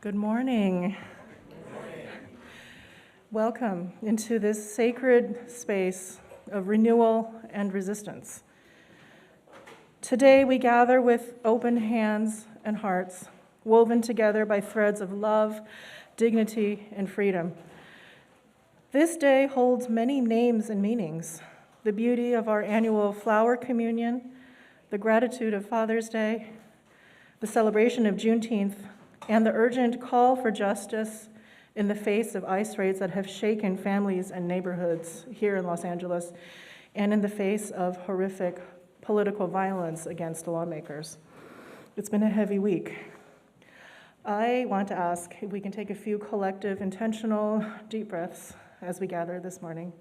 Good morning. Welcome into this sacred space of renewal and resistance. Today we gather with open hands and hearts, woven together by threads of love, dignity, and freedom. This day holds many names and meanings: the beauty of our annual flower communion, the gratitude of Father's Day, the celebration of Juneteenth, and the urgent call for justice in the face of ICE raids that have shaken families and neighborhoods here in Los Angeles, and in the face of horrific political violence against lawmakers. It's been a heavy week. I want to ask if we can take a few collective, intentional, deep breaths as we gather this morning.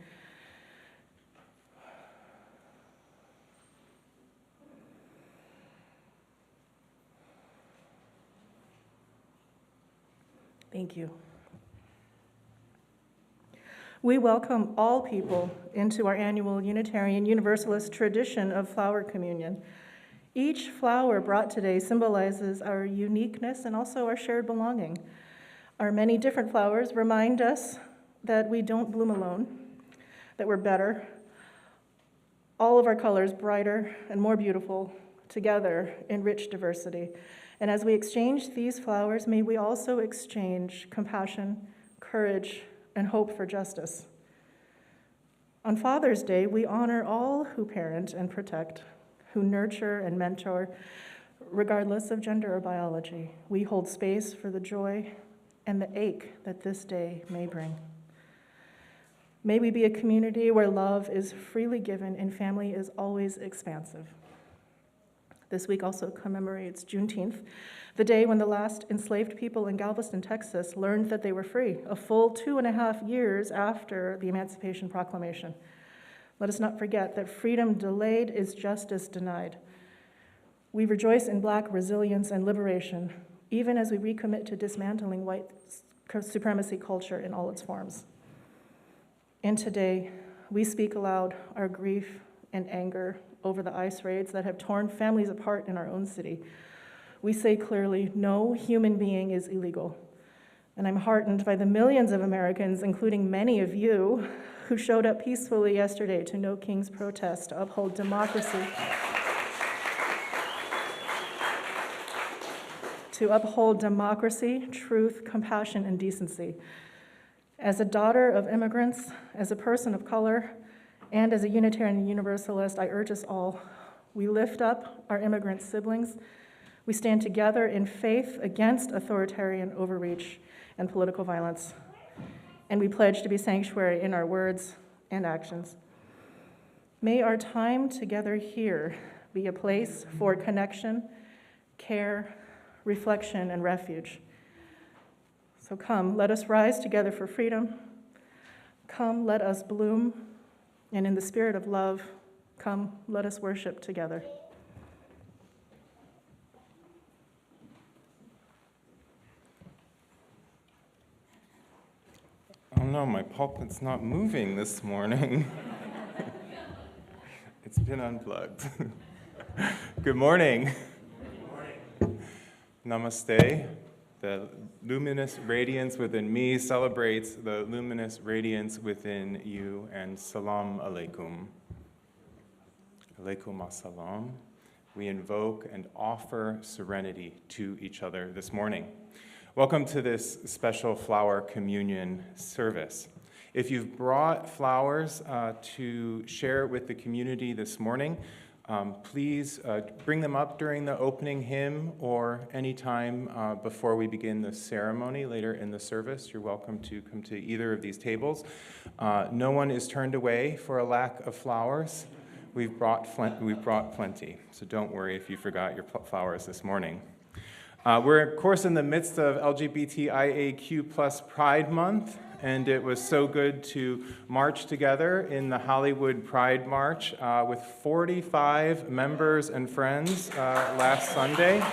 Thank you. We welcome all people into our annual Unitarian Universalist tradition of flower communion. Each flower brought today symbolizes our uniqueness and also our shared belonging. Our many different flowers remind us that we don't bloom alone, that we're better, all of our colors brighter and more beautiful, together in rich diversity. And as we exchange these flowers, may we also exchange compassion, courage, and hope for justice. On Father's Day, we honor all who parent and protect, who nurture and mentor, regardless of gender or biology. We hold space for the joy and the ache that this day may bring. May we be a community where love is freely given and family is always expansive. This week also commemorates Juneteenth, the day when the last enslaved people in Galveston, Texas, learned that they were free, a full 2.5 years after the Emancipation Proclamation. Let us not forget that freedom delayed is justice denied. We rejoice in Black resilience and liberation, even as we recommit to dismantling white supremacy culture in all its forms. And today, we speak aloud our grief and anger over the ICE raids that have torn families apart in our own city. We say clearly, no human being is illegal. And I'm heartened by the millions of Americans, including many of you, who showed up peacefully yesterday to No King's protest to uphold democracy, truth, compassion, and decency. As a daughter of immigrants, as a person of color, and as a Unitarian Universalist, I urge us all, we lift up our immigrant siblings. We stand together in faith against authoritarian overreach and political violence. And we pledge to be sanctuary in our words and actions. May our time together here be a place for connection, care, reflection, and refuge. So come, let us rise together for freedom. Come, let us bloom. And in the spirit of love, come, let us worship together. Oh no, my pulpit's not moving this morning. It's been unplugged. Good morning. Good morning. Namaste. The luminous radiance within me celebrates the luminous radiance within you, and salam alaikum. Alaikum assalam. We invoke and offer serenity to each other this morning. Welcome to this special flower communion service. If you've brought flowers to share with the community this morning, please bring them up during the opening hymn or any time before we begin the ceremony later in the service. You're welcome to come to either of these tables. No one is turned away for a lack of flowers. We've brought plenty, so don't worry if you forgot your flowers this morning. We're, of course, in the midst of LGBTIAQ+ Pride Month, and it was so good to march together in the Hollywood Pride March with 45 members and friends last Sunday.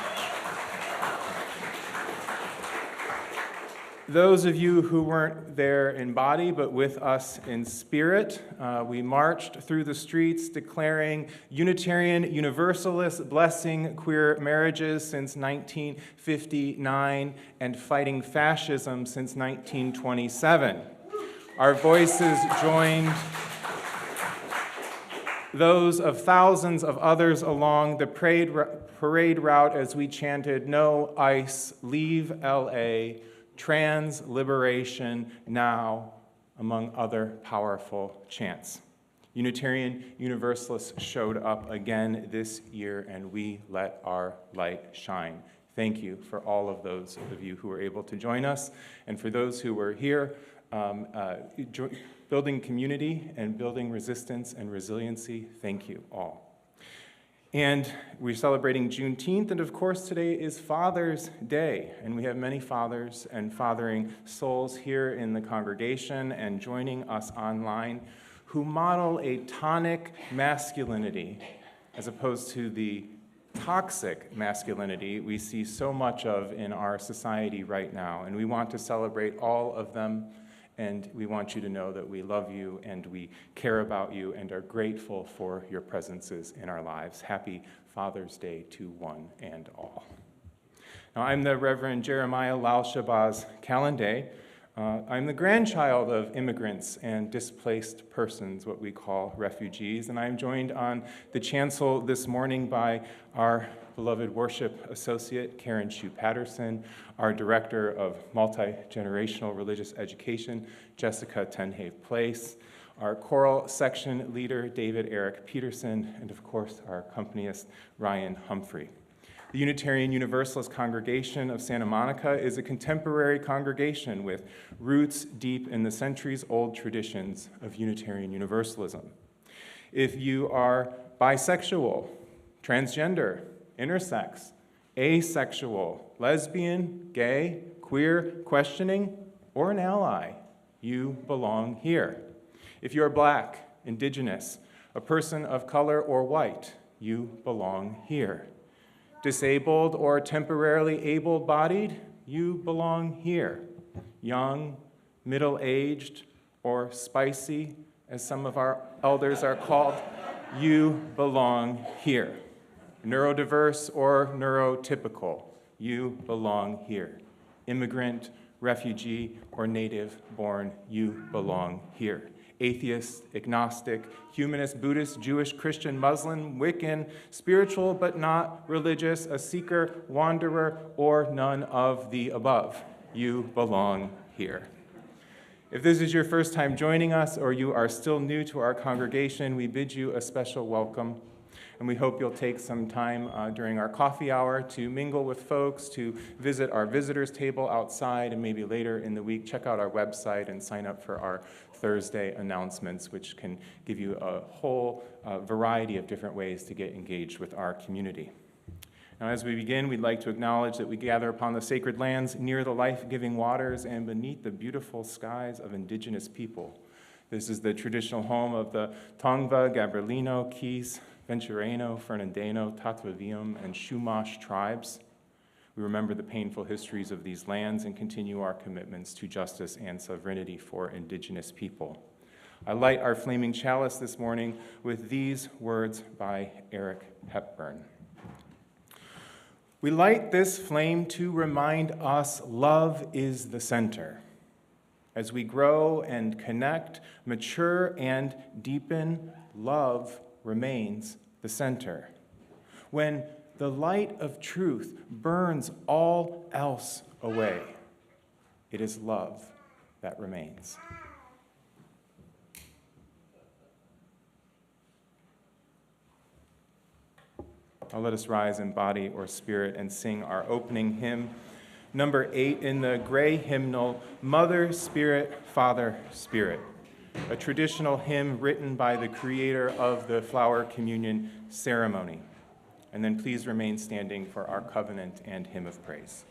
Those of you who weren't there in body but with us in spirit, we marched through the streets declaring Unitarian Universalists blessing queer marriages since 1959 and fighting fascism since 1927. Our voices joined those of thousands of others along the parade route as we chanted, "No ICE, leave LA, trans liberation now," among other powerful chants. Unitarian Universalists showed up again this year, and we let our light shine. Thank you for all of those of you who were able to join us, and for those who were here, building community and building resistance and resiliency. Thank you all. And we're celebrating Juneteenth, and of course today is Father's Day, and we have many fathers and fathering souls here in the congregation and joining us online who model a tonic masculinity as opposed to the toxic masculinity we see so much of in our society right now. And we want to celebrate all of them, and we want you to know that we love you and we care about you and are grateful for your presences in our lives. Happy Father's Day to one and all. Now, I'm the Reverend Jeremiah Lal Shabazz Calendé. I'm the grandchild of immigrants and displaced persons, what we call refugees, and I'm joined on the chancel this morning by our beloved worship associate, Karen Shue Patterson, our director of multi-generational religious education, Jessica Tenhave Place, our choral section leader, David Eric Peterson, and of course, our accompanist, Ryan Humphrey. The Unitarian Universalist Congregation of Santa Monica is a contemporary congregation with roots deep in the centuries-old traditions of Unitarian Universalism. If you are bisexual, transgender, intersex, asexual, lesbian, gay, queer, questioning, or an ally, you belong here. If you're Black, Indigenous, a person of color, or white, you belong here. Disabled or temporarily able-bodied, you belong here. Young, middle-aged, or spicy, as some of our elders are called, you belong here. Neurodiverse or neurotypical, you belong here. Immigrant, refugee, or native-born, you belong here. Atheist, agnostic, humanist, Buddhist, Jewish, Christian, Muslim, Wiccan, spiritual but not religious, a seeker, wanderer, or none of the above. You belong here. If this is your first time joining us or you are still new to our congregation, we bid you a special welcome. And we hope you'll take some time during our coffee hour to mingle with folks, to visit our visitors table outside, and maybe later in the week, check out our website and sign up for our Thursday announcements, which can give you a whole variety of different ways to get engaged with our community. Now, as we begin, we'd like to acknowledge that we gather upon the sacred lands near the life-giving waters and beneath the beautiful skies of indigenous people. This is the traditional home of the Tongva, Gabrielino, Keys, Ventureno, Fernandino, Tatvavium, and Chumash tribes. We remember the painful histories of these lands and continue our commitments to justice and sovereignty for indigenous people. I light our flaming chalice this morning with these words by Eric Hepburn. We light this flame to remind us love is the center. As we grow and connect, mature and deepen, love remains the center. When the light of truth burns all else away, it is love that remains. Now let us rise in body or spirit and sing our opening hymn, number 8 in the gray hymnal, Mother, Spirit, Father, Spirit, a traditional hymn written by the creator of the flower communion ceremony. And then please remain standing for our covenant and hymn of praise.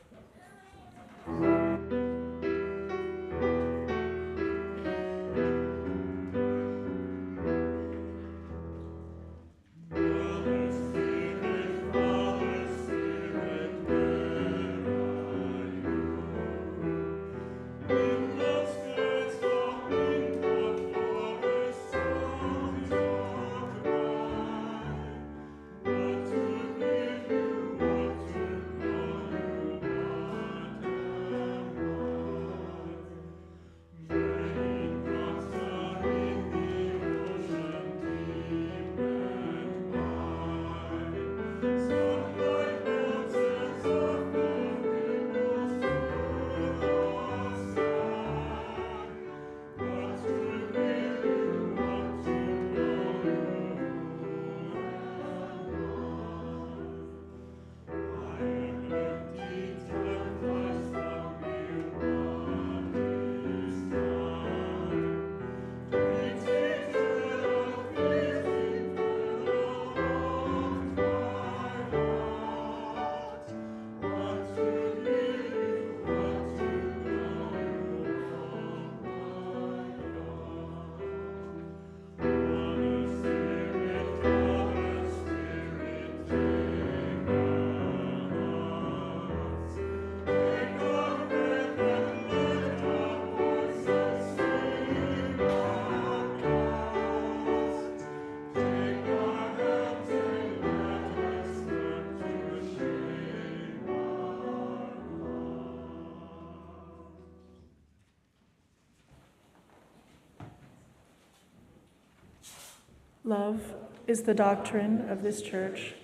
Love is the doctrine of this church.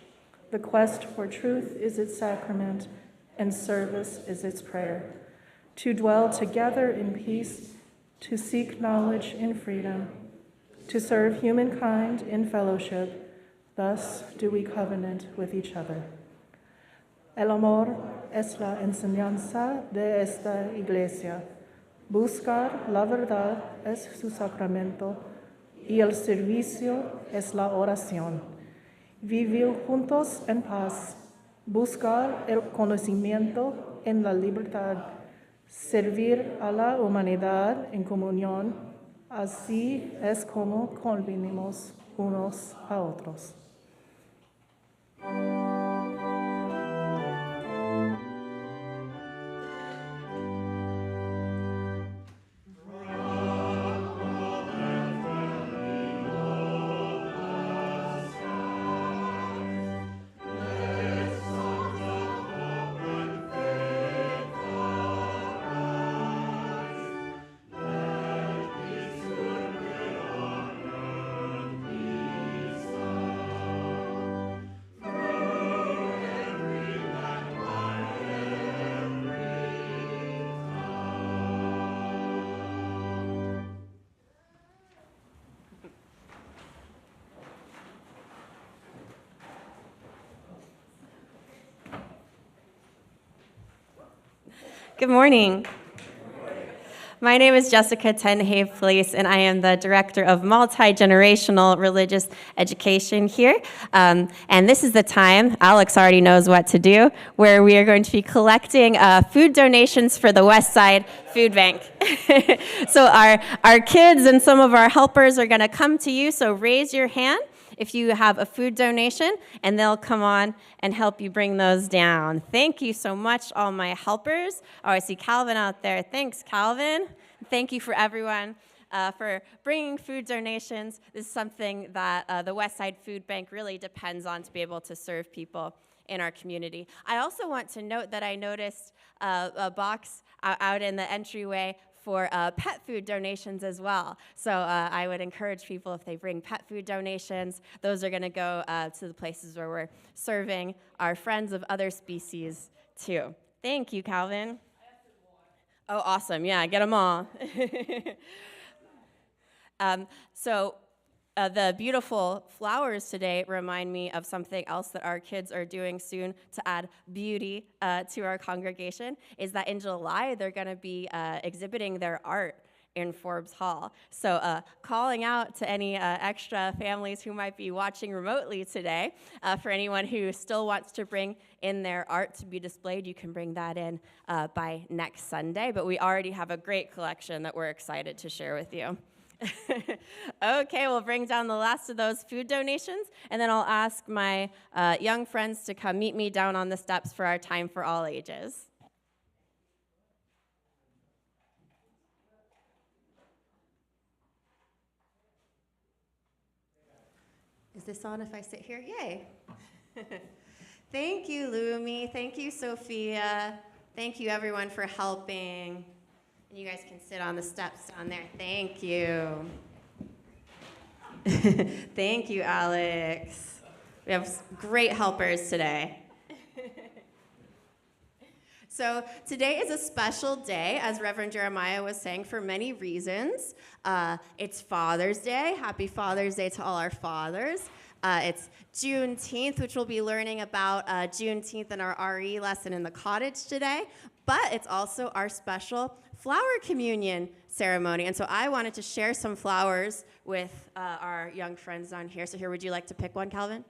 The quest for truth is its sacrament, and service is its prayer. To dwell together in peace, to seek knowledge in freedom, to serve humankind in fellowship, thus do we covenant with each other. El amor es la enseñanza de esta iglesia. Buscar la verdad es su sacramento y el servicio es la oración. Vivir juntos en paz, buscar el conocimiento en la libertad, servir a la humanidad en comunión, así es como convenimos unos a otros. Good morning. My name is Jessica Tenhave-Fleece, and I am the Director of Multi-Generational Religious Education here. And this is the time, Alex already knows what to do, where we are going to be collecting food donations for the West Side Food Bank. So our kids and some of our helpers are going to come to you, so raise your hand if you have a food donation, and they'll come on and help you bring those down. Thank you so much, all my helpers. Oh, I see Calvin out there. Thanks, Calvin. Thank you for everyone for bringing food donations. This is something that the West Side Food Bank really depends on to be able to serve people in our community. I also want to note that I noticed a box out in the entryway for pet food donations as well. So I would encourage people, if they bring pet food donations, those are going to go to the places where we're serving our friends of other species too. Thank you, Calvin. Oh, awesome. Yeah, get them all. The beautiful flowers today remind me of something else that our kids are doing soon to add beauty to our congregation, is that in July they're going to be exhibiting their art in Forbes Hall. So calling out to any extra families who might be watching remotely today, for anyone who still wants to bring in their art to be displayed, you can bring that in by next Sunday. But we already have a great collection that we're excited to share with you. Okay, we'll bring down the last of those food donations, and then I'll ask my young friends to come meet me down on the steps for our time for all ages. Is this on if I sit here? Yay. Thank you, Lumi. Thank you, Sophia. Thank you, everyone, for helping. And you guys can sit on the steps down there. Thank you. Thank you, Alex. We have great helpers today. So today is a special day, as Reverend Jeremiah was saying, for many reasons. It's Father's Day. Happy Father's Day to all our fathers. It's Juneteenth, which we'll be learning about Juneteenth in our RE lesson in the cottage today. But it's also our special flower communion ceremony. And so I wanted to share some flowers with our young friends on here. So here, would you like to pick one, Calvin?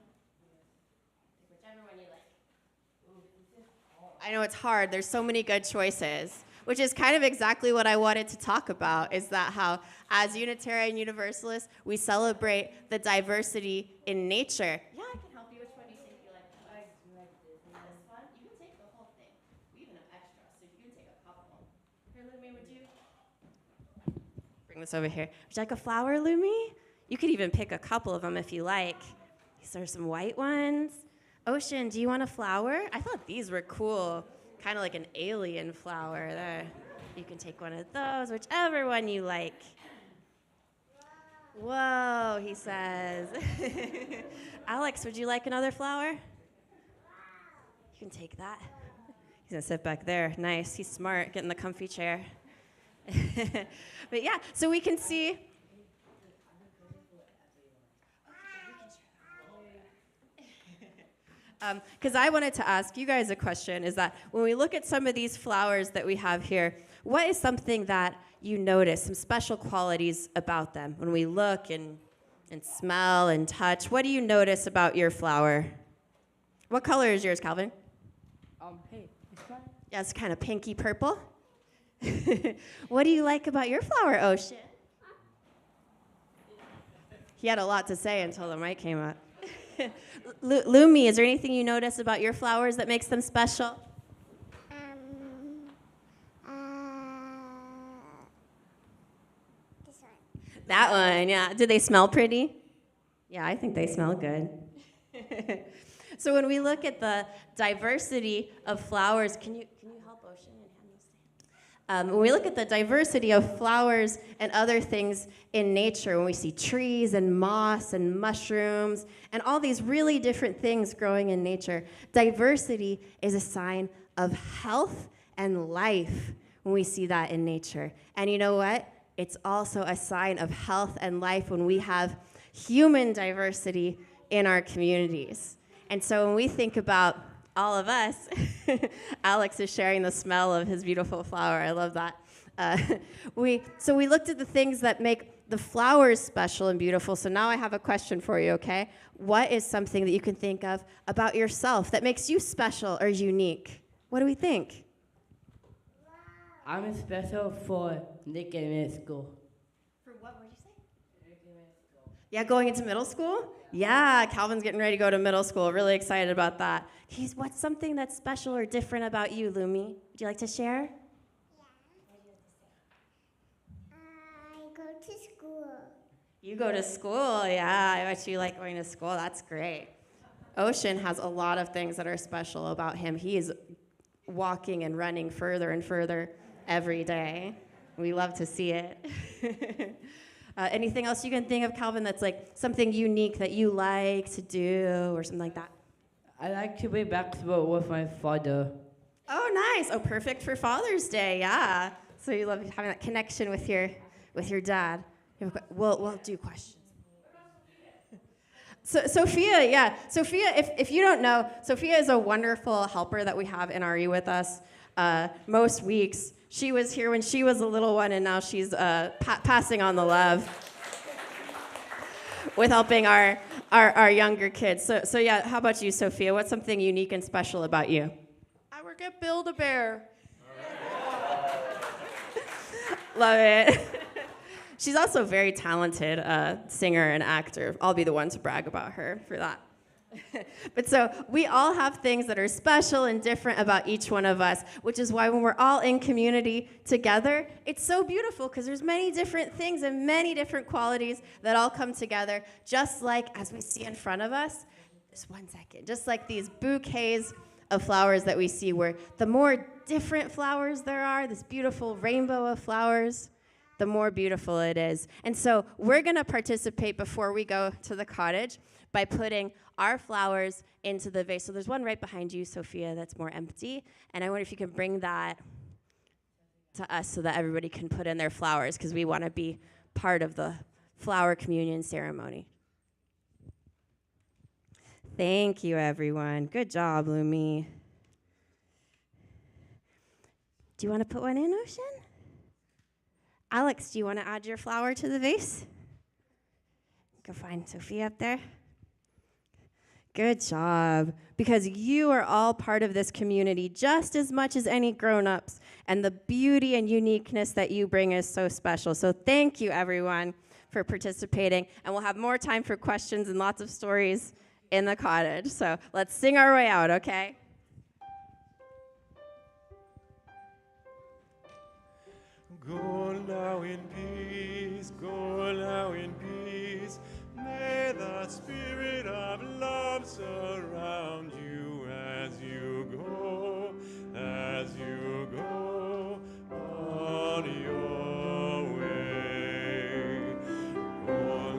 Whichever one you like. I know it's hard. There's so many good choices, which is kind of exactly what I wanted to talk about, is that how, as Unitarian Universalists, we celebrate the diversity in nature. Yeah, I can help you. Which one do you think you like? This one? You can take the whole thing. We even have extras, so you can take a couple. Here, Lumi, would you bring this over here? Would you like a flower, Lumi? You could even pick a couple of them if you like. These are some white ones. Ocean, do you want a flower? I thought these were cool. Kind of like an alien flower there. You can take one of those, whichever one you like. Whoa, he says. Alex, would you like another flower? You can take that. He's gonna sit back there. Nice, he's smart, get in the comfy chair. But yeah, so we can see. Because I wanted to ask you guys a question, is that when we look at some of these flowers that we have here, what is something that you notice, some special qualities about them? When we look and smell and touch, what do you notice about your flower? What color is yours, Calvin? Hey, it's fine. Yeah, it's kind of pinky purple. What do you like about your flower, Ocean? He had a lot to say until the mic came up. Lumi, is there anything you notice about your flowers that makes them special? This one. That one, yeah. Do they smell pretty? Yeah, I think they smell good. So when we look at the diversity of flowers, can you help Ocean and hand those to him? When we look at the diversity of flowers and other things in nature, when we see trees and moss and mushrooms and all these really different things growing in nature, diversity is a sign of health and life when we see that in nature. And you know what? It's also a sign of health and life when we have human diversity in our communities. And so when we think about all of us, Alex is sharing the smell of his beautiful flower. I love that. So we looked at the things that make the flowers special and beautiful. So now I have a question for you, okay? What is something that you can think of about yourself that makes you special or unique? What do we think? I'm special for Nick and Miss School. For what would you say? Yeah, going into middle school? Yeah, Calvin's getting ready to go to middle school. Really excited about that. What's something that's special or different about you, Lumi? Would you like to share? I go to school. You go to school, yeah. I bet you like going to school. That's great. Ocean has a lot of things that are special about him. He is walking and running further and further every day. We love to see it. Anything else you can think of, Calvin, that's like something unique that you like to do or something like that? I like to play basketball with my father. Oh, nice. Oh, perfect for Father's Day, yeah. So you love having that connection with your dad. We'll do questions. So Sophia, yeah. Sophia, if you don't know, Sophia is a wonderful helper that we have in RE with us most weeks. She was here when she was a little one, and now she's passing on the love with helping our younger kids. So yeah, how about you, Sophia? What's something unique and special about you? I work at Build-A-Bear. Love it. She's also a very talented singer and actor. I'll be the one to brag about her for that. But so we all have things that are special and different about each one of us, which is why when we're all in community together, it's so beautiful because there's many different things and many different qualities that all come together, just like as we see in front of us. Just 1 second. Just like these bouquets of flowers that we see, where the more different flowers there are, this beautiful rainbow of flowers, the more beautiful it is. And so we're going to participate before we go to the cottage by putting our flowers into the vase. So there's one right behind you, Sophia, that's more empty. And I wonder if you can bring that to us so that everybody can put in their flowers, because we want to be part of the flower communion ceremony. Thank you, everyone. Good job, Lumi. Do you want to put one in, Ocean? Alex, do you want to add your flower to the vase? Go find Sophia up there. Good job. Because you are all part of this community just as much as any grown-ups, and the beauty and uniqueness that you bring is so special. So thank you, everyone, for participating. And we'll have more time for questions and lots of stories in the cottage. So let's sing our way out, okay? Go now in peace, go now in peace. May the spirit of love surround you as you go on your way. Go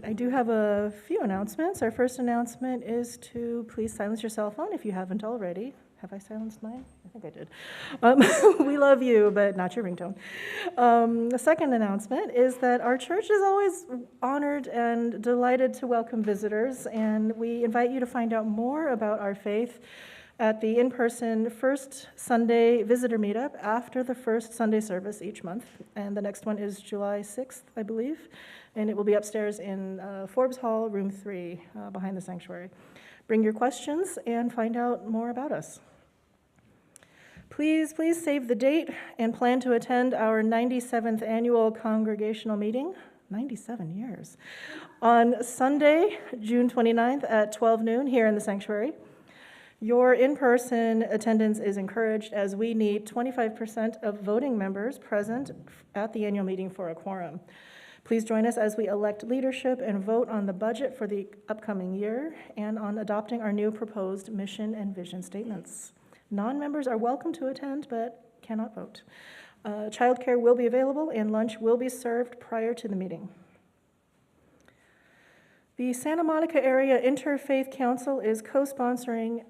right, I do have a few announcements. Our first announcement is to please silence your cell phone if you haven't already. Have I silenced mine? I think I did. We love you, but not your ringtone. The second announcement is that our church is always honored and delighted to welcome visitors, and we invite you to find out more about our faith at the in-person first Sunday visitor meetup after the first Sunday service each month. And the next one is July 6th, I believe, and it will be upstairs in Forbes Hall, room 3, behind the sanctuary. Bring your questions and find out more about us. Please save the date and plan to attend our 97th annual congregational meeting, 97 years, on Sunday, June 29th at 12 noon here in the sanctuary. Your in-person attendance is encouraged as we need 25% of voting members present at the annual meeting for a quorum. Please join us as we elect leadership and vote on the budget for the upcoming year and on adopting our new proposed mission and vision statements. Non-members are welcome to attend but cannot vote. Childcare will be available and lunch will be served prior to the meeting. The Santa Monica Area Interfaith Council is co-sponsoring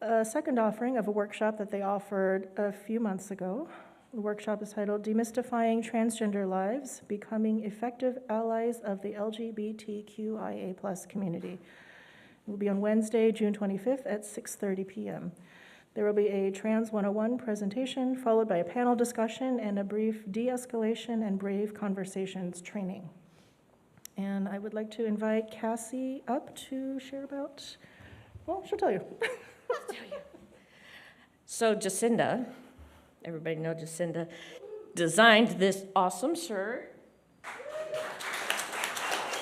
a second offering of a workshop that they offered a few months ago. The workshop is titled Demystifying Transgender Lives, Becoming Effective Allies of the LGBTQIA+ Community. It will be on Wednesday, June 25th at 6:30 p.m. There will be a Trans 101 presentation, followed by a panel discussion and a brief de-escalation and brave conversations training. And I would like to invite Cassie up to share about, well, she'll tell you. So Jacinda, everybody know Jacinda, designed this awesome shirt.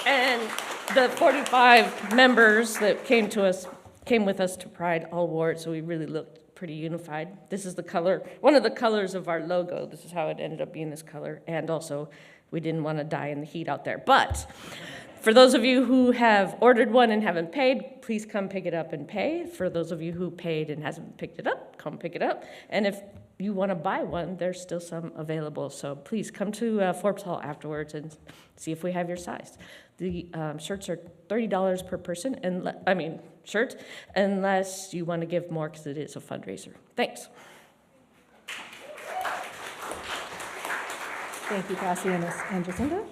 And the 45 members that came with us to Pride all wore it, so we really looked pretty unified. This is the color, one of the colors of our logo. This is how it ended up being this color. And also, we didn't want to die in the heat out there. But for those of you who have ordered one and haven't paid, please come pick it up and pay. For those of you who paid and hasn't picked it up, come pick it up. And if you want to buy one, there's still some available. So please come to Forbes Hall afterwards and see if we have your size. The shirts are $30 per person, shirt, unless you want to give more because it is a fundraiser. Thanks. Thank you, Cassie and Jacinda.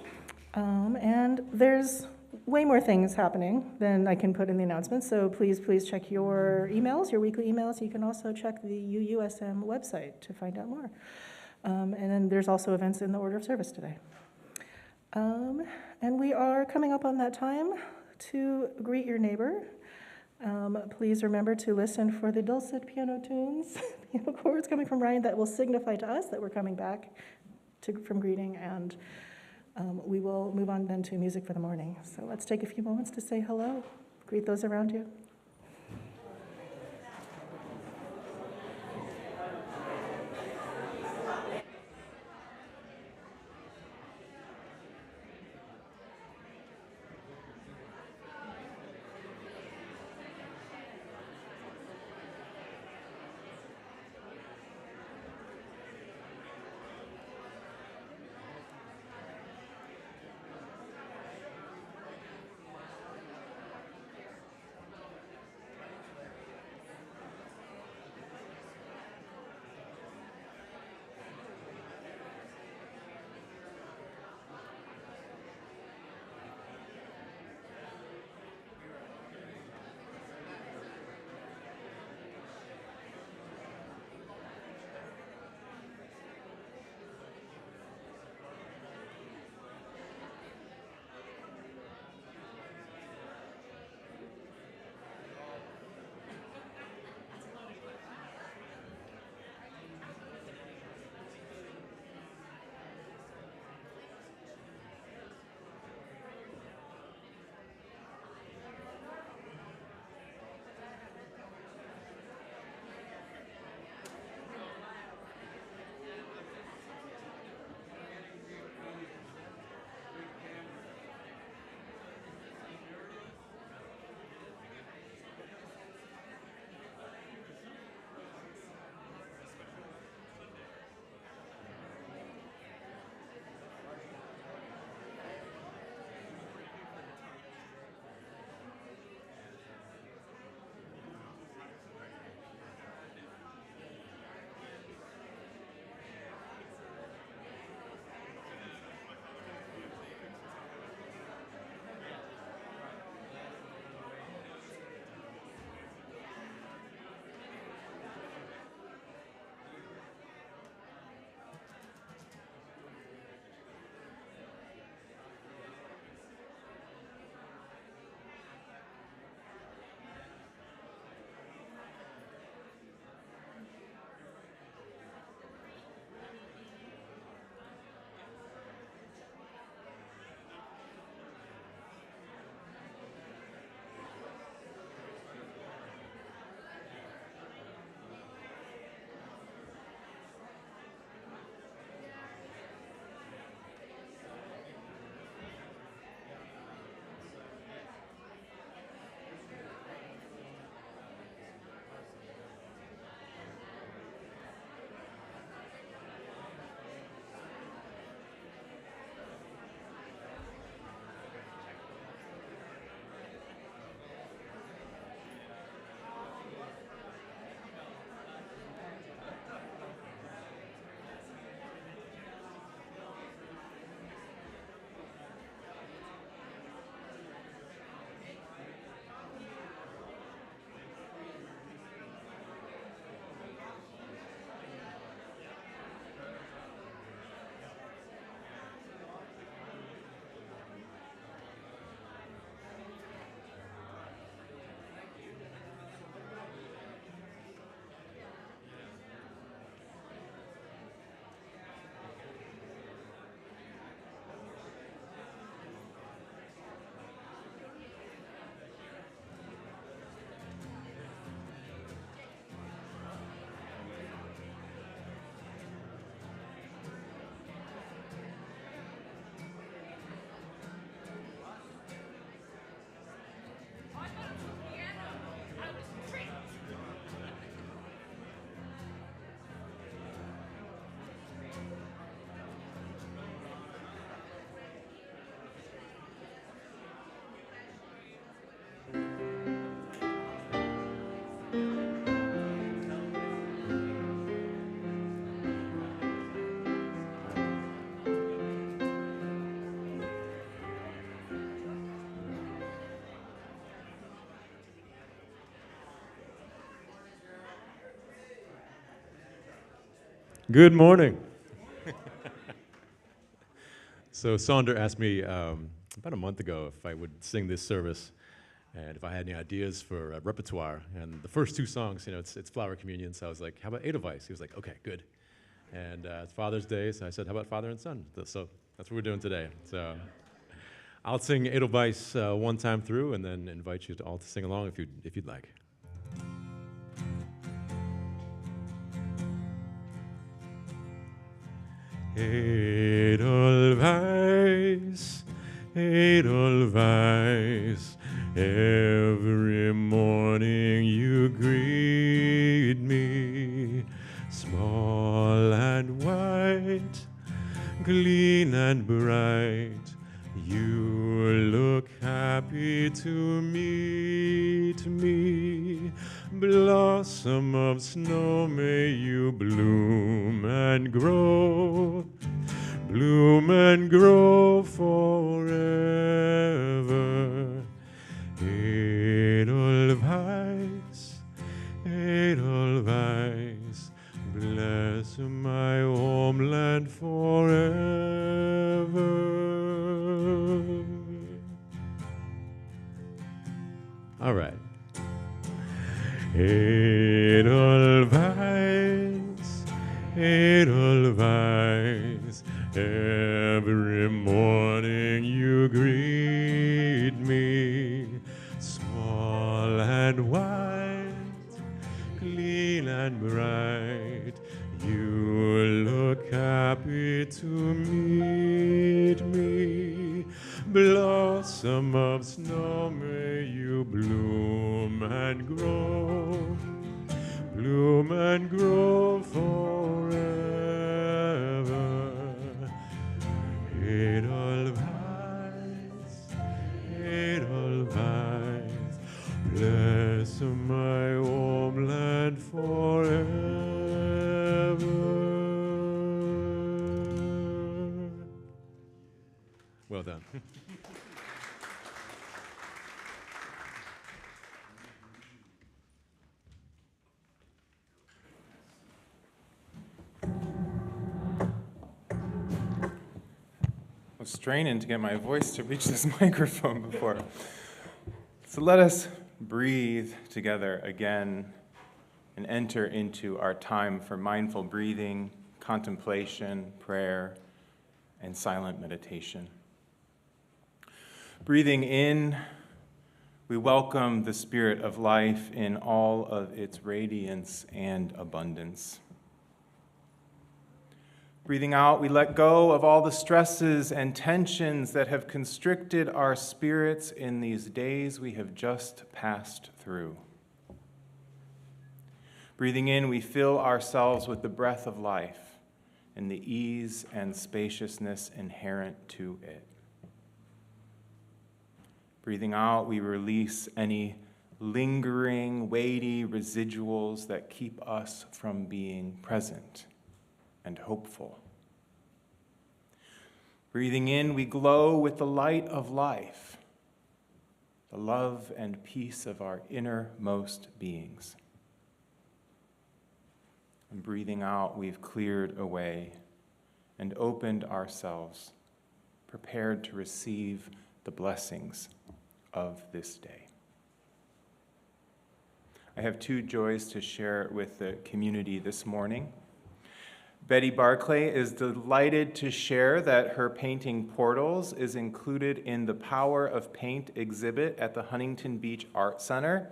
And there's way more things happening than I can put in the announcement, so please check your emails, your weekly emails. You can also check the UUSM website to find out more. And then there's also events in the order of service today. And we are coming up on that time to greet your neighbor. Please remember to listen for the dulcet piano tunes, piano chords coming from Ryan that will signify to us that we're coming back from greeting, and we will move on then to music for the morning. So let's take a few moments to say hello, greet those around you. Good morning. So Sonder asked me about a month ago if I would sing this service and if I had any ideas for a repertoire. And the first two songs, it's Flower Communion, so I was like, how about Edelweiss? He was like, okay, good. And it's Father's Day, so I said, how about Father and Son? So that's what we're doing today. So I'll sing Edelweiss one time through and then invite you all to sing along if you'd like. Edelweiss, Edelweiss, every morning you greet me, small and white, clean and bright, you look happy to meet me. Blossom of snow, may you bloom and grow forever. Edelweiss, Edelweiss, bless my homeland forever. All right. Edelweiss, Edelweiss, every morning you greet me, small and white, clean and bright, you look happy to meet me. Blossom of snow, may you bloom and grow forever. Edelweiss, Edelweiss, bless my homeland forever. Well done. I was straining to get my voice to reach this microphone before. So let us breathe together again and enter into our time for mindful breathing, contemplation, prayer, and silent meditation. Breathing in, we welcome the spirit of life in all of its radiance and abundance. Breathing out, we let go of all the stresses and tensions that have constricted our spirits in these days we have just passed through. Breathing in, we fill ourselves with the breath of life and the ease and spaciousness inherent to it. Breathing out, we release any lingering, weighty residuals that keep us from being present and hopeful. Breathing in, we glow with the light of life, the love and peace of our innermost beings. And breathing out, we've cleared away and opened ourselves, prepared to receive the blessings of this day. I have two joys to share with the community this morning. Betty Barclay is delighted to share that her painting Portals is included in the Power of Paint exhibit at the Huntington Beach Art Center.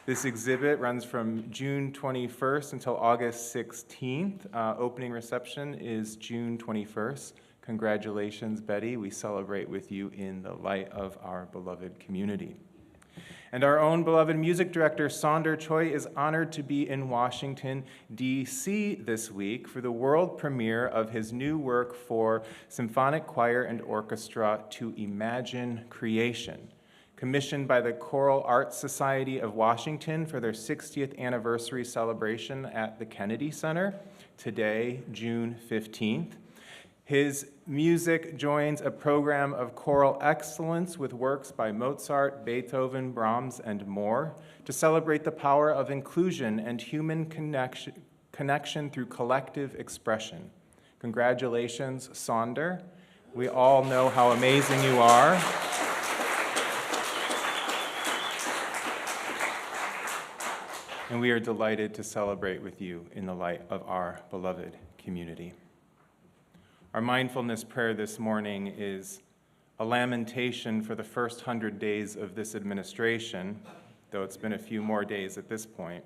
This exhibit runs from June 21st until August 16th. Opening reception is June 21st. Congratulations, Betty. We celebrate with you in the light of our beloved community. And our own beloved music director, Sonder Choi, is honored to be in Washington, D.C. this week for the world premiere of his new work for symphonic choir and orchestra, To Imagine Creation, commissioned by the Choral Arts Society of Washington for their 60th anniversary celebration at the Kennedy Center today, June 15th. His music joins a program of choral excellence with works by Mozart, Beethoven, Brahms, and more to celebrate the power of inclusion and human connection through collective expression. Congratulations, Sonder. We all know how amazing you are. And we are delighted to celebrate with you in the light of our beloved community. Our mindfulness prayer this morning is a lamentation for the first 100 days of this administration, though it's been a few more days at this point.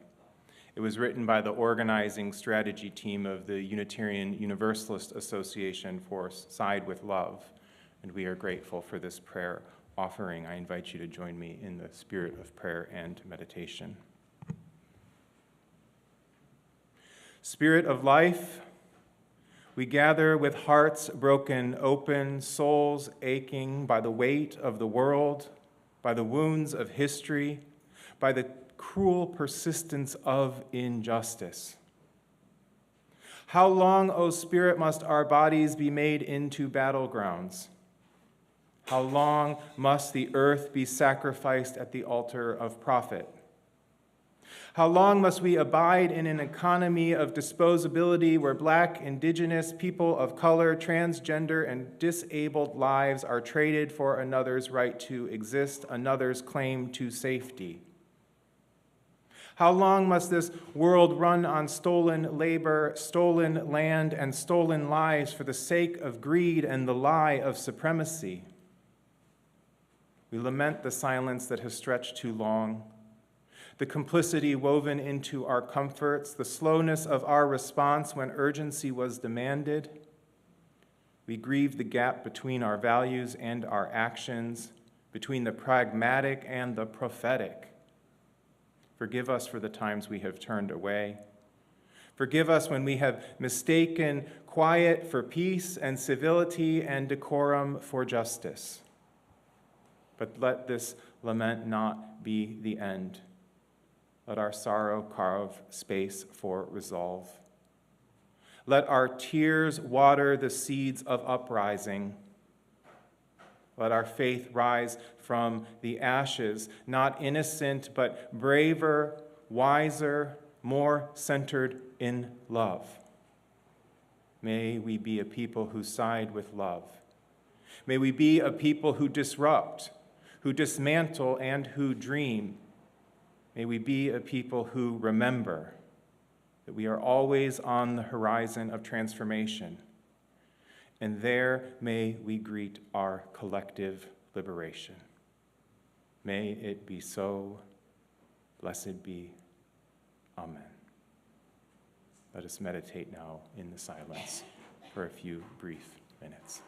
It was written by the organizing strategy team of the Unitarian Universalist Association for Side with Love, and we are grateful for this prayer offering. I invite you to join me in the spirit of prayer and meditation. Spirit of life, we gather with hearts broken open, souls aching by the weight of the world, by the wounds of history, by the cruel persistence of injustice. How long, O Spirit, must our bodies be made into battlegrounds? How long must the earth be sacrificed at the altar of profit? How long must we abide in an economy of disposability where Black, Indigenous, people of color, transgender, and disabled lives are traded for another's right to exist, another's claim to safety? How long must this world run on stolen labor, stolen land, and stolen lives for the sake of greed and the lie of supremacy? We lament the silence that has stretched too long, the complicity woven into our comforts, the slowness of our response when urgency was demanded. We grieve the gap between our values and our actions, between the pragmatic and the prophetic. Forgive us for the times we have turned away. Forgive us when we have mistaken quiet for peace and civility and decorum for justice. But let this lament not be the end. Let our sorrow carve space for resolve. Let our tears water the seeds of uprising. Let our faith rise from the ashes, not innocent, but braver, wiser, more centered in love. May we be a people who side with love. May we be a people who disrupt, who dismantle, and who dream. May we be a people who remember that we are always on the horizon of transformation, and there may we greet our collective liberation. May it be so. Blessed be. Amen. Let us meditate now in the silence for a few brief minutes.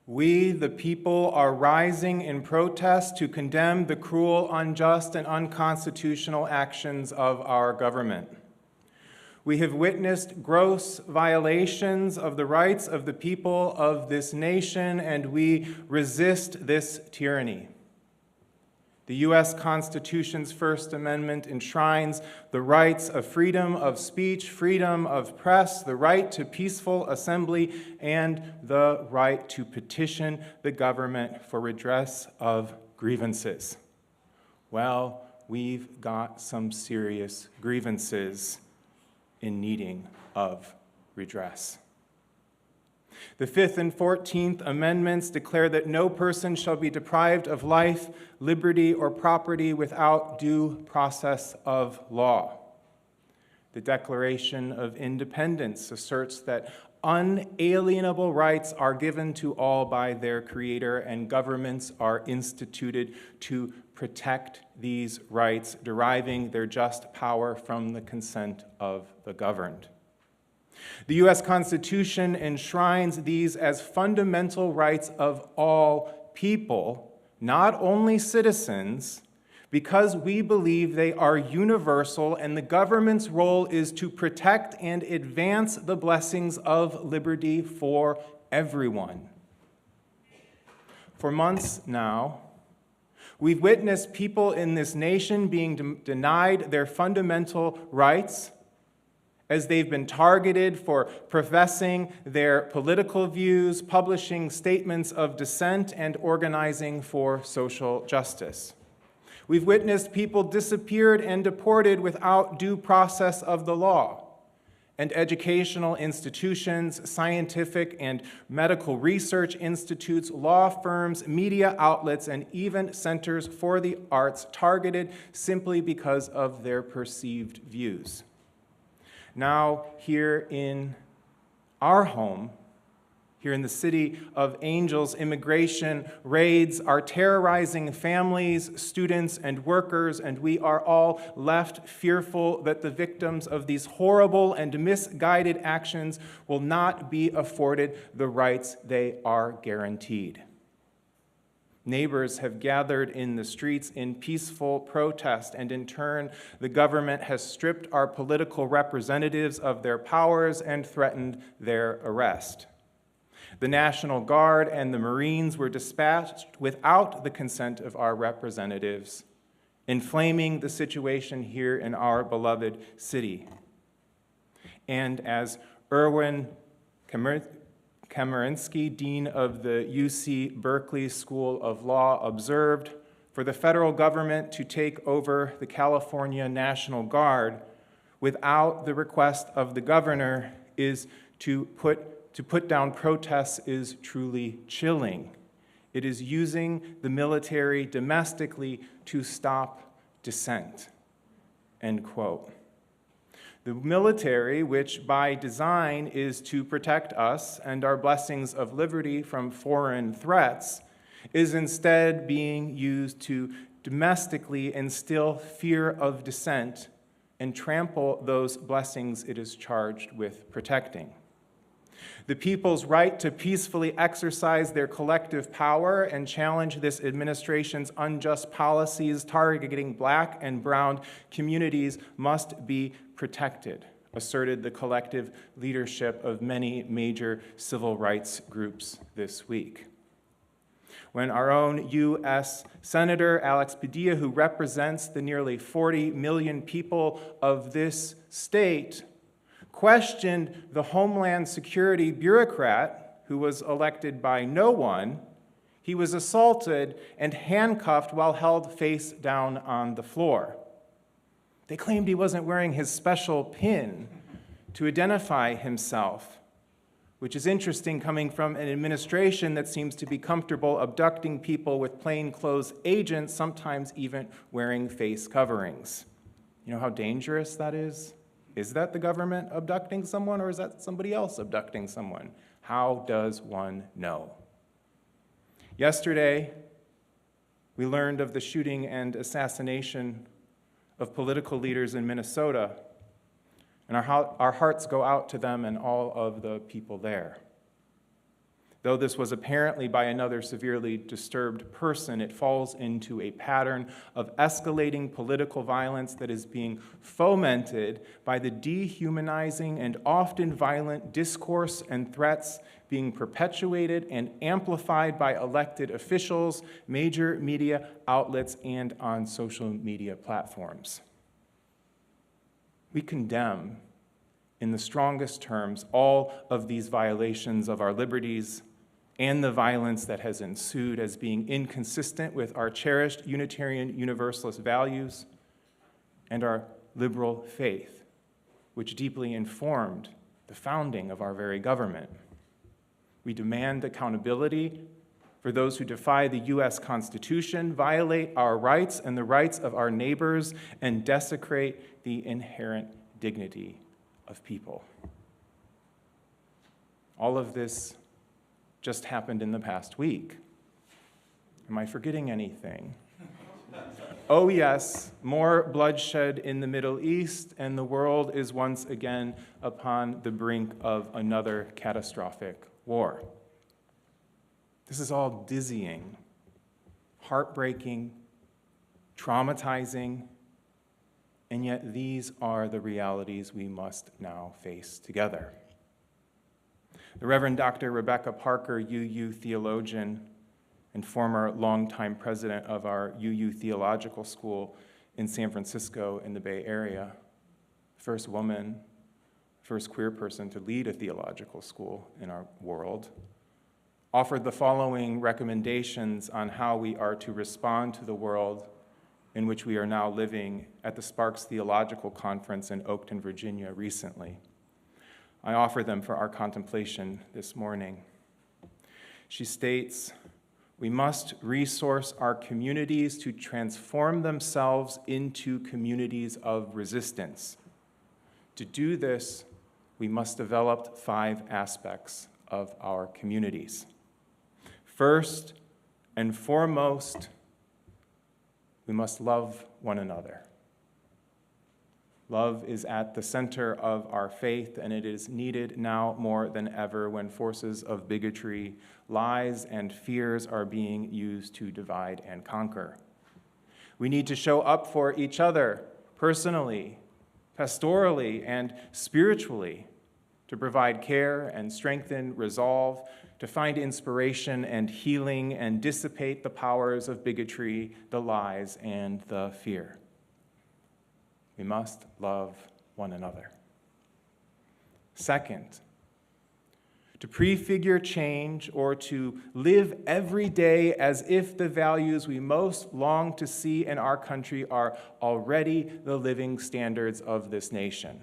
We, the people, are rising in protest to condemn the cruel, unjust, and unconstitutional actions of our government. We have witnessed gross violations of the rights of the people of this nation, and we resist this tyranny. The U.S. Constitution's First Amendment enshrines the rights of freedom of speech, freedom of press, the right to peaceful assembly, and the right to petition the government for redress of grievances. Well, we've got some serious grievances in needing of redress. The 5th and 14th Amendments declare that no person shall be deprived of life, liberty, or property without due process of law. The Declaration of Independence asserts that unalienable rights are given to all by their Creator, and governments are instituted to protect these rights, deriving their just power from the consent of the governed. The U.S. Constitution enshrines these as fundamental rights of all people, not only citizens, because we believe they are universal, and the government's role is to protect and advance the blessings of liberty for everyone. For months now, we've witnessed people in this nation being denied their fundamental rights as they've been targeted for professing their political views, publishing statements of dissent, and organizing for social justice. We've witnessed people disappeared and deported without due process of the law, and educational institutions, scientific and medical research institutes, law firms, media outlets, and even centers for the arts targeted simply because of their perceived views. Now, here in our home, here in the city of Angels, immigration raids are terrorizing families, students, and workers, and we are all left fearful that the victims of these horrible and misguided actions will not be afforded the rights they are guaranteed. Neighbors have gathered in the streets in peaceful protest, and in turn, the government has stripped our political representatives of their powers and threatened their arrest. The National Guard and the Marines were dispatched without the consent of our representatives, inflaming the situation here in our beloved city. And as Erwin Kamerinsky, Dean of the UC Berkeley School of Law, observed, for the federal government to take over the California National Guard without the request of the governor is to put down protests is truly chilling. It is using the military domestically to stop dissent, end quote. The military, which by design is to protect us and our blessings of liberty from foreign threats, is instead being used to domestically instill fear of dissent and trample those blessings it is charged with protecting. The people's right to peacefully exercise their collective power and challenge this administration's unjust policies targeting Black and brown communities must be protected, asserted the collective leadership of many major civil rights groups this week. When our own U.S. Senator Alex Padilla, who represents the nearly 40 million people of this state, questioned the Homeland Security bureaucrat who was elected by no one, he was assaulted and handcuffed while held face down on the floor. They claimed he wasn't wearing his special pin to identify himself, which is interesting coming from an administration that seems to be comfortable abducting people with plainclothes agents, sometimes even wearing face coverings. You know how dangerous that is? Is that the government abducting someone, or is that somebody else abducting someone? How does one know? Yesterday, we learned of the shooting and assassination of political leaders in Minnesota, and our hearts go out to them and all of the people there. Though this was apparently by another severely disturbed person, it falls into a pattern of escalating political violence that is being fomented by the dehumanizing and often violent discourse and threats being perpetuated and amplified by elected officials, major media outlets, and on social media platforms. We condemn, in the strongest terms, all of these violations of our liberties and the violence that has ensued as being inconsistent with our cherished Unitarian Universalist values and our liberal faith, which deeply informed the founding of our very government. We demand accountability for those who defy the U.S. Constitution, violate our rights and the rights of our neighbors, and desecrate the inherent dignity of people. All of this just happened in the past week. Am I forgetting anything? Oh yes, more bloodshed in the Middle East, and the world is once again upon the brink of another catastrophic war. This is all dizzying, heartbreaking, traumatizing, and yet these are the realities we must now face together. The Reverend Dr. Rebecca Parker, UU theologian and former longtime president of our UU Theological School in San Francisco in the Bay Area, first woman, first queer person to lead a theological school in our world, offered the following recommendations on how we are to respond to the world in which we are now living at the Sparks Theological Conference in Oakton, Virginia recently. I offer them for our contemplation this morning. She states, we must resource our communities to transform themselves into communities of resistance. To do this, we must develop 5 aspects of our communities. First and foremost, we must love one another. Love is at the center of our faith, and it is needed now more than ever when forces of bigotry, lies, and fears are being used to divide and conquer. We need to show up for each other personally, pastorally, and spiritually to provide care and strengthen resolve, to find inspiration and healing and dissipate the powers of bigotry, the lies, and the fear. We must love one another. Second, to prefigure change or to live every day as if the values we most long to see in our country are already the living standards of this nation.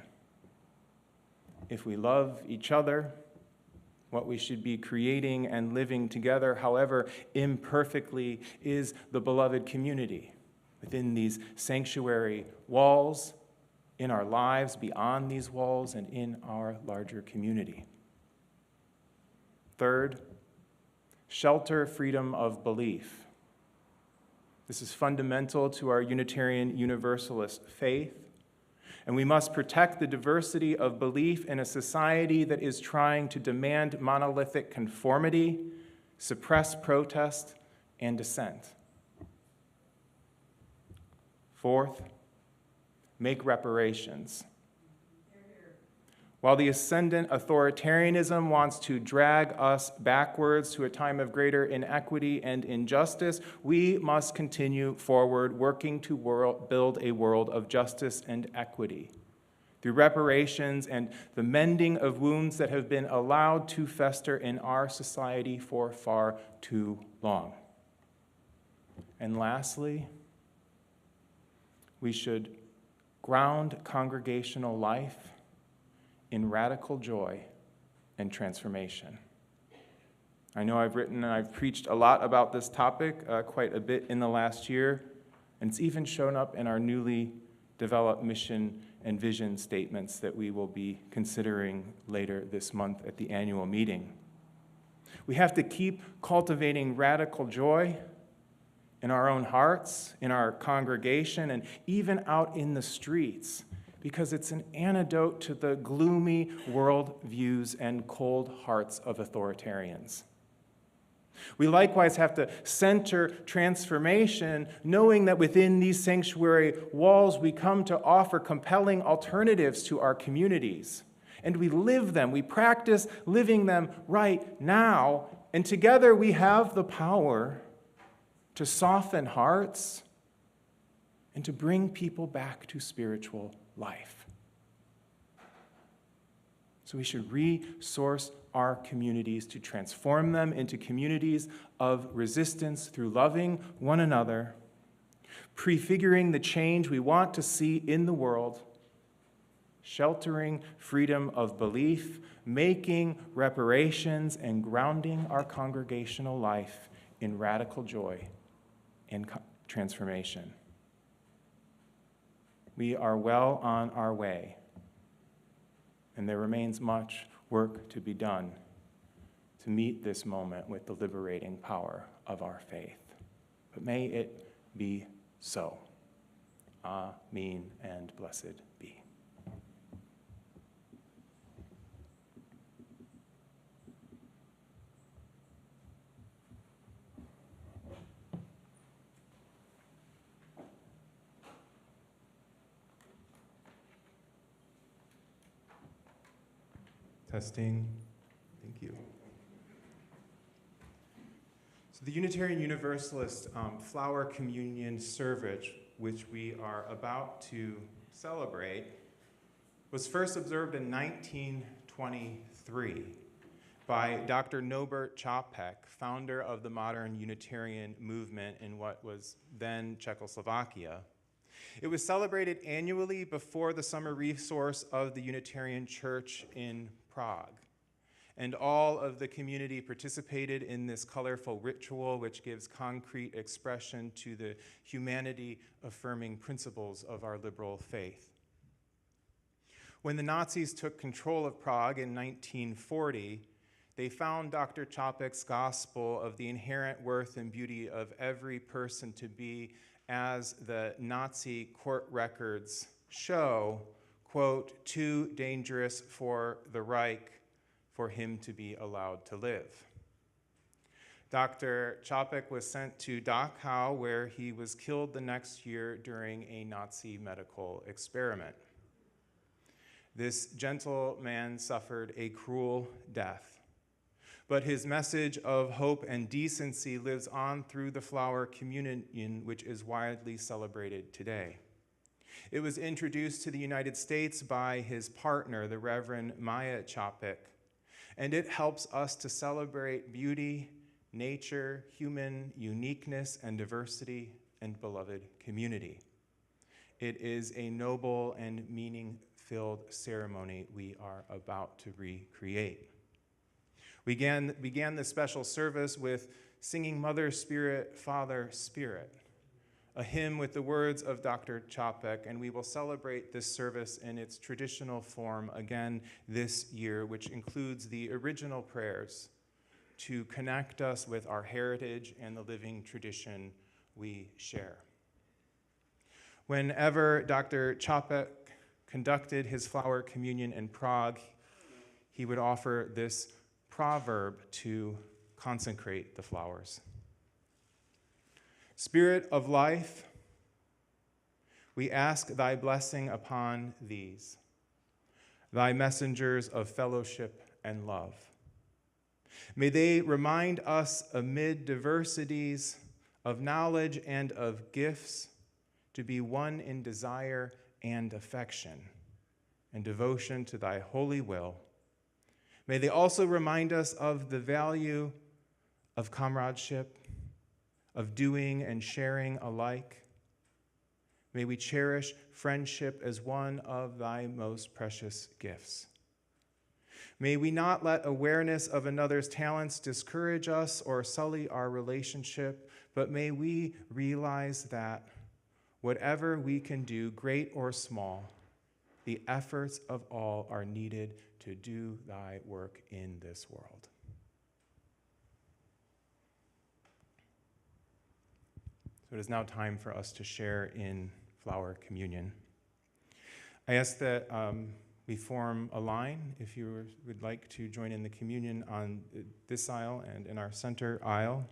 If we love each other, what we should be creating and living together, however imperfectly, is the beloved community within these sanctuary walls, in our lives beyond these walls, and in our larger community. Third, shelter freedom of belief. This is fundamental to our Unitarian Universalist faith, and we must protect the diversity of belief in a society that is trying to demand monolithic conformity, suppress protest, and dissent. Fourth, make reparations. While the ascendant authoritarianism wants to drag us backwards to a time of greater inequity and injustice, we must continue forward, working to build a world of justice and equity through reparations and the mending of wounds that have been allowed to fester in our society for far too long. And lastly, we should ground congregational life in radical joy and transformation. I know I've written and I've preached a lot about this topic, quite a bit in the last year, and it's even shown up in our newly developed mission and vision statements that we will be considering later this month at the annual meeting. We have to keep cultivating radical joy in our own hearts, in our congregation, and even out in the streets, because it's an antidote to the gloomy world views and cold hearts of authoritarians. We likewise have to center transformation, knowing that within these sanctuary walls we come to offer compelling alternatives to our communities. And we live them, we practice living them right now, and together we have the power to soften hearts and to bring people back to spiritual life. So we should resource our communities to transform them into communities of resistance through loving one another, prefiguring the change we want to see in the world, sheltering freedom of belief, making reparations, and grounding our congregational life in radical joy and transformation. We are well on our way, and there remains much work to be done to meet this moment with the liberating power of our faith. But may it be so. Amen and blessed be. Testing. Thank you. So the Unitarian Universalist Flower Communion service, which we are about to celebrate, was first observed in 1923 by Dr. Norbert Čapek, founder of the modern Unitarian movement in what was then Czechoslovakia. It was celebrated annually before the summer resource of the Unitarian Church in Prague. And all of the community participated in this colorful ritual, which gives concrete expression to the humanity-affirming principles of our liberal faith. When the Nazis took control of Prague in 1940, they found Dr. Čapek's gospel of the inherent worth and beauty of every person to be, as the Nazi court records show, quote, too dangerous for the Reich for him to be allowed to live. Dr. Čapek was sent to Dachau, where he was killed the next year during a Nazi medical experiment. This gentle man suffered a cruel death, but his message of hope and decency lives on through the Flower Communion, which is widely celebrated today. It was introduced to the United States by his partner, the Reverend Maya Čapek, and it helps us to celebrate beauty, nature, human uniqueness, and diversity, and beloved community. It is a noble and meaning-filled ceremony we are about to recreate. We began this special service with singing Mother Spirit, Father Spirit, a hymn with the words of Dr. Čapek, and we will celebrate this service in its traditional form again this year, which includes the original prayers to connect us with our heritage and the living tradition we share. Whenever Dr. Čapek conducted his flower communion in Prague, he would offer this proverb to consecrate the flowers. Spirit of life, we ask thy blessing upon these, thy messengers of fellowship and love. May they remind us amid diversities of knowledge and of gifts to be one in desire and affection and devotion to thy holy will. May they also remind us of the value of comradeship, of doing and sharing alike. May we cherish friendship as one of thy most precious gifts. May we not let awareness of another's talents discourage us or sully our relationship, but may we realize that whatever we can do, great or small, the efforts of all are needed to do thy work in this world. So it is now time for us to share in flower communion. I ask that we form a line. If you would like to join in the communion on this aisle and in our center aisle.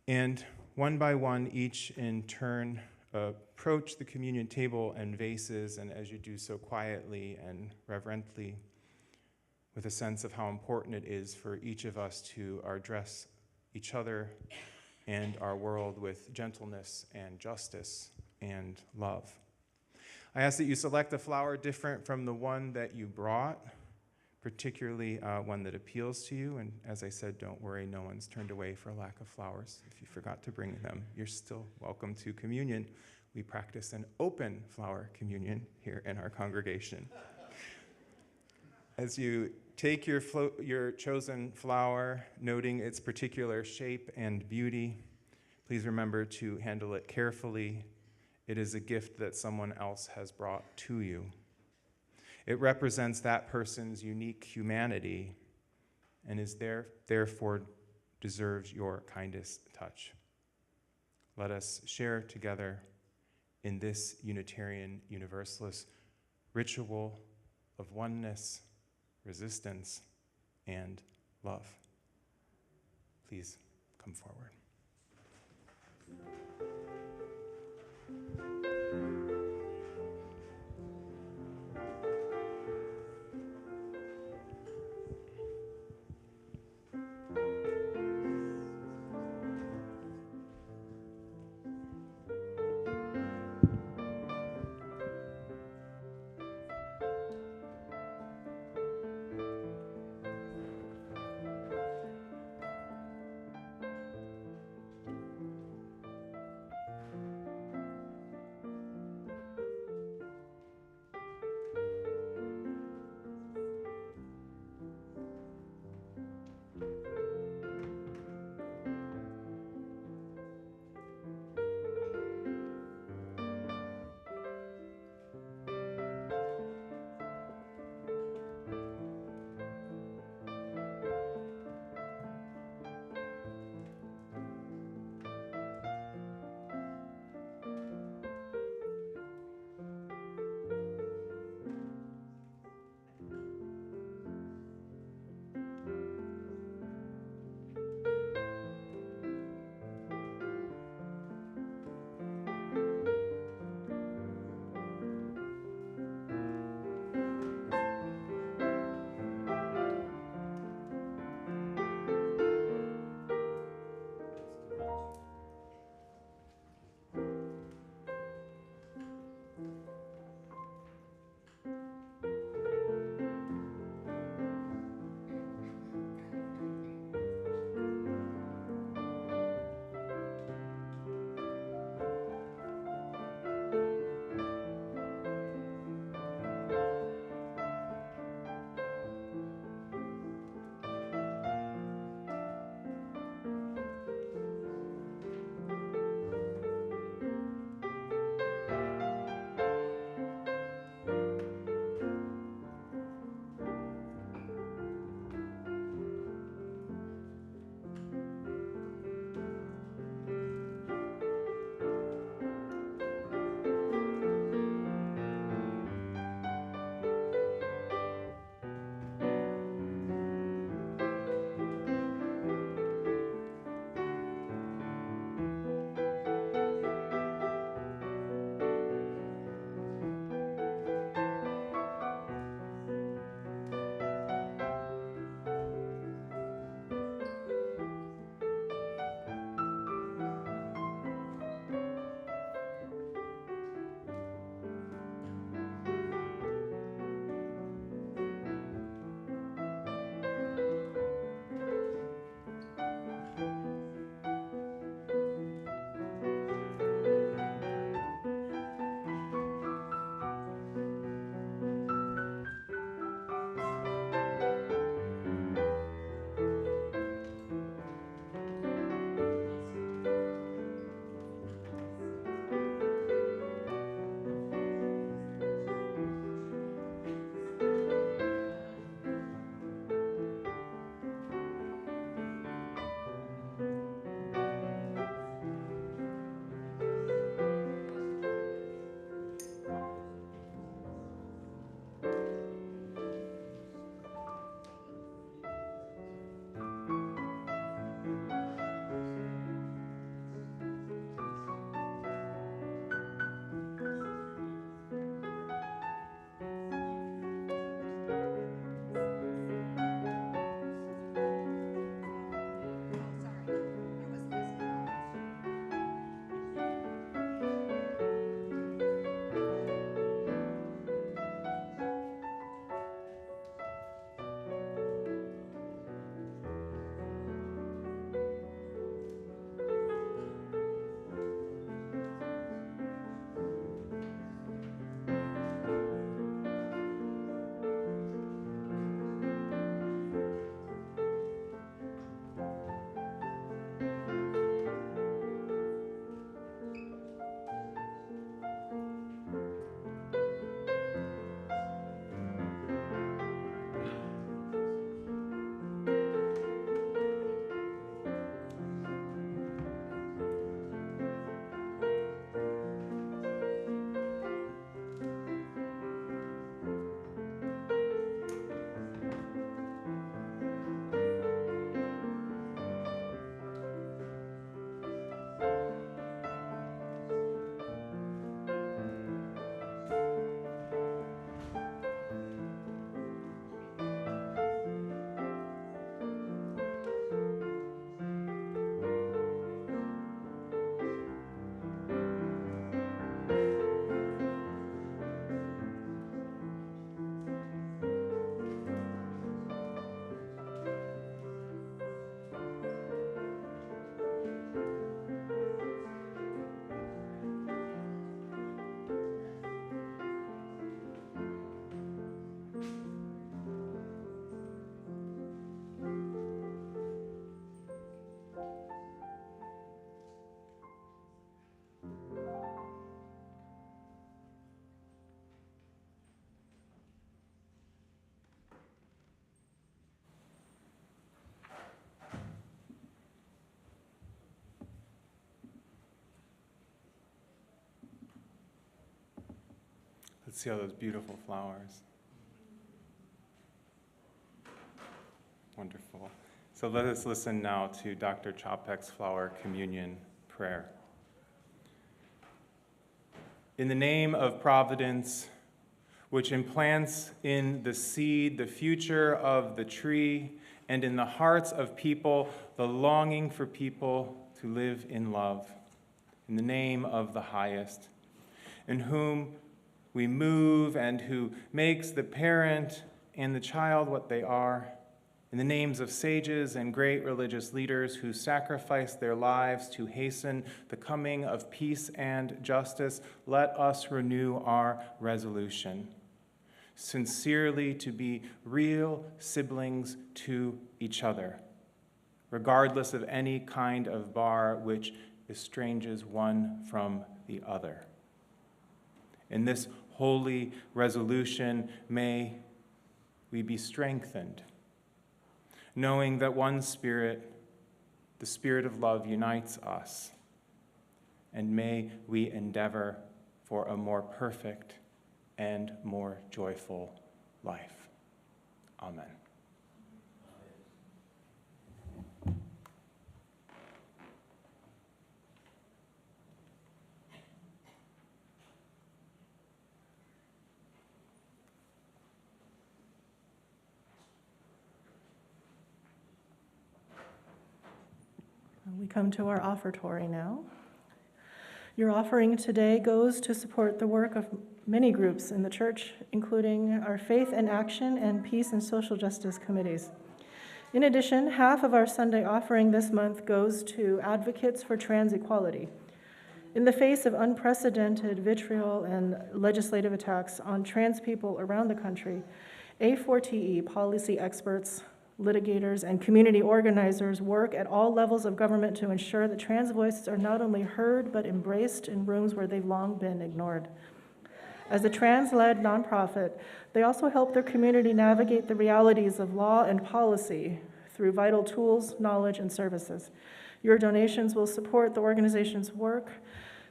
And one by one, each in turn approach the communion table and vases, and as you do so quietly and reverently, with a sense of how important it is for each of us to address each other and our world with gentleness and justice and love. I ask that you select a flower different from the one that you brought, particularly one that appeals to you. And as I said, don't worry, no one's turned away for lack of flowers. If you forgot to bring them, you're still welcome to communion. We practice an open flower communion here in our congregation. As you take your chosen flower, noting its particular shape and beauty, please remember to handle it carefully. It is a gift that someone else has brought to you. It represents that person's unique humanity and is therefore deserves your kindest touch. Let us share together in this Unitarian Universalist ritual of oneness, resistance, and love. Please come forward. Let's see all those beautiful flowers. Wonderful. So let us listen now to Dr. Chopek's Flower Communion prayer. In the name of Providence, which implants in the seed the future of the tree, and in the hearts of people the longing for people to live in love, in the name of the highest, in whom we move and who makes the parent and the child what they are, in the names of sages and great religious leaders who sacrificed their lives to hasten the coming of peace and justice, let us renew our resolution, sincerely to be real siblings to each other, regardless of any kind of bar which estranges one from the other. In this holy resolution, may we be strengthened, knowing that one Spirit, the Spirit of love, unites us, and may we endeavor for a more perfect and more joyful life. Amen. We come to our offertory now. Your offering today goes to support the work of many groups in the church, including our Faith and Action and Peace and Social Justice committees. In addition, half of our Sunday offering this month goes to advocates for trans equality. In the face of unprecedented vitriol and legislative attacks on trans people around the country, A4TE policy experts, litigators, and community organizers work at all levels of government to ensure that trans voices are not only heard, but embraced in rooms where they've long been ignored. As a trans-led nonprofit, they also help their community navigate the realities of law and policy through vital tools, knowledge, and services. Your donations will support the organization's work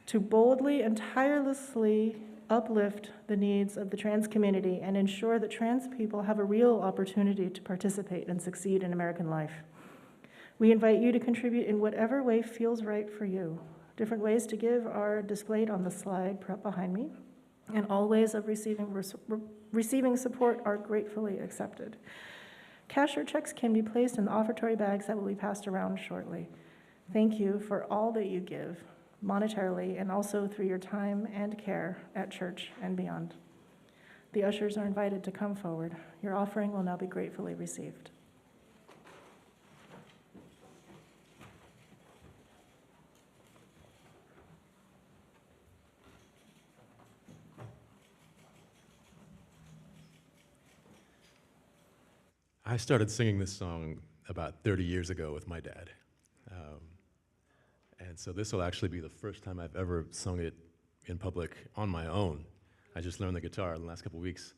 to boldly and tirelessly uplift the needs of the trans community and ensure that trans people have a real opportunity to participate and succeed in American life. We invite you to contribute in whatever way feels right for you. Different ways to give are displayed on the slide behind me, and all ways of receiving support are gratefully accepted. Cash or checks can be placed in the offertory bags that will be passed around shortly. Thank you for all that you give, monetarily and also through your time and care at church and beyond. The ushers are invited to come forward. Your offering will now be gratefully received. I started singing this song about 30 years ago with my dad. And so this will actually be the first time I've ever sung it in public on my own. I just learned the guitar in the last couple of weeks.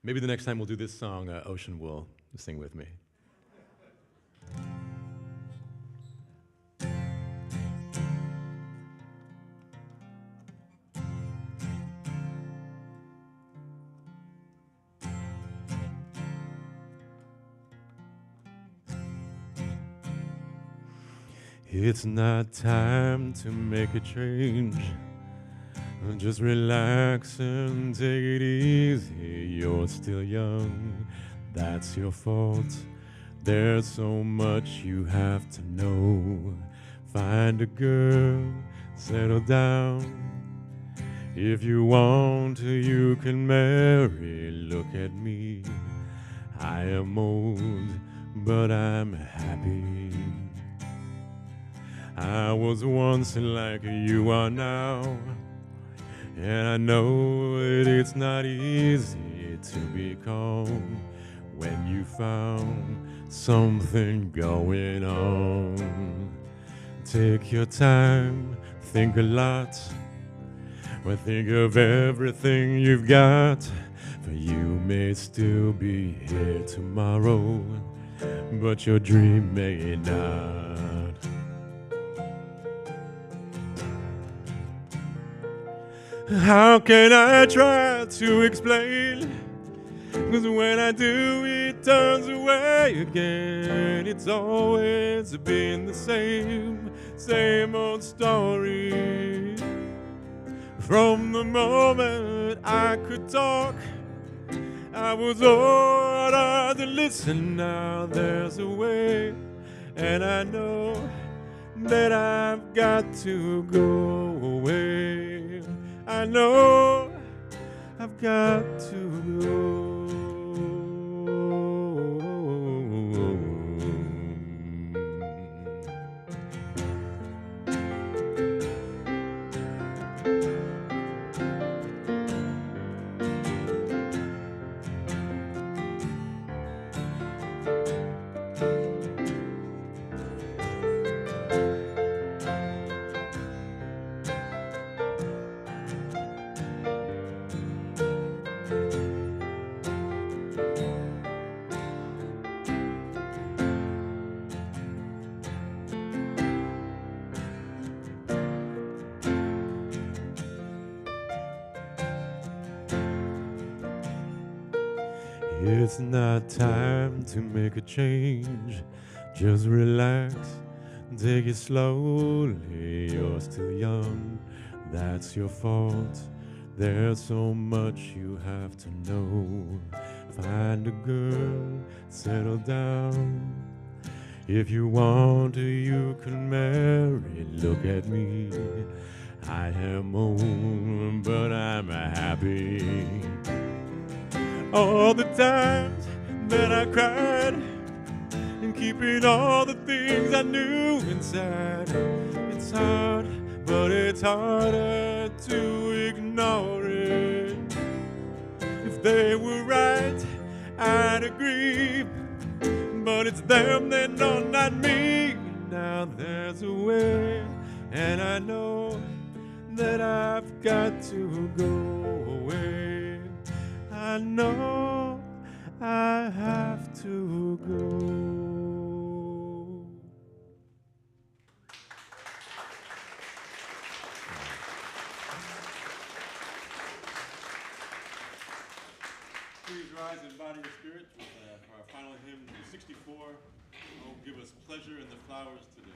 Maybe the next time we'll do this song, Ocean will sing with me. It's not time to make a change. Just relax and take it easy. You're still young, that's your fault. There's so much you have to know. Find a girl, settle down. If you want to, you can marry. Look at me, I am old, but I'm happy. I was once like you are now, and I know that it's not easy to be calm when you found something going on. Take your time, think a lot, but think of everything you've got, for you may still be here tomorrow, but your dream may not. How can I try to explain? 'Cause when I do, it turns away again. It's always been the same old story. From the moment I could talk, I was ordered to listen. Now there's a way, and I know that I've got to go away. I know I've got to go. It's not time to make a change. Just relax, take it slowly. You're still young, that's your fault. There's so much you have to know. Find a girl, settle down. If you want to, you can marry. Look at me, I am old, but I'm happy. All the times that I cried and keeping all the things I knew inside. It's hard, but it's harder to ignore it. If they were right, I'd agree, but it's them they know, not me. Now there's a way, and I know that I've got to go away. I know I have to go. Please rise in body and spirit with our final hymn, 64. Oh, give us pleasure in the flowers today.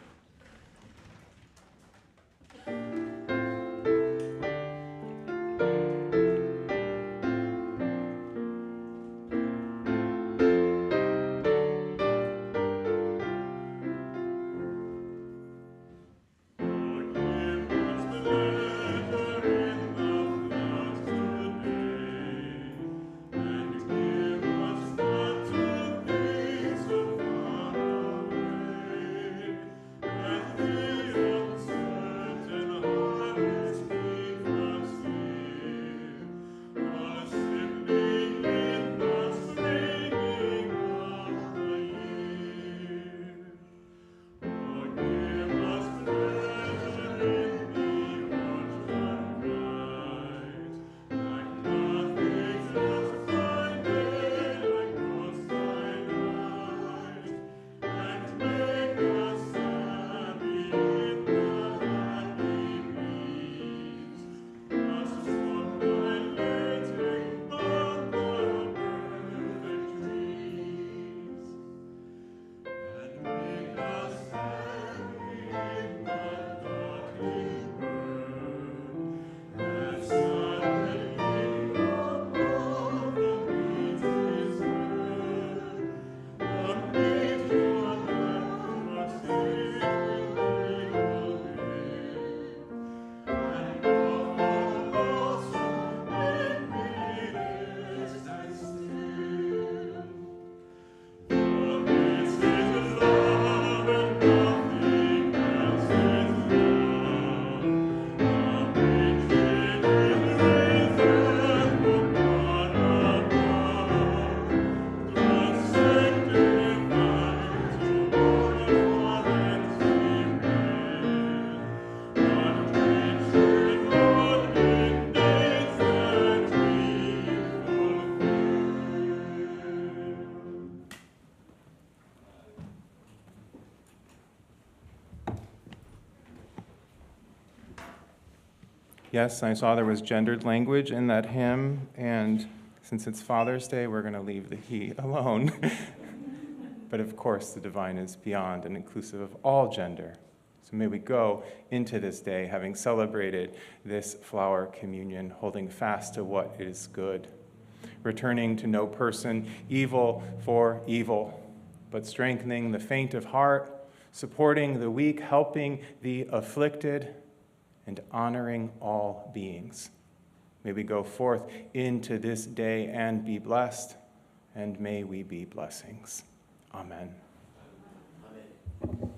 Yes, I saw there was gendered language in that hymn, and since it's Father's Day, we're going to leave the he alone. But of course, the divine is beyond and inclusive of all gender. So may we go into this day having celebrated this flower communion, holding fast to what is good, returning to no person evil for evil, but strengthening the faint of heart, supporting the weak, helping the afflicted, and honoring all beings. May we go forth into this day and be blessed, and may we be blessings. Amen. Amen.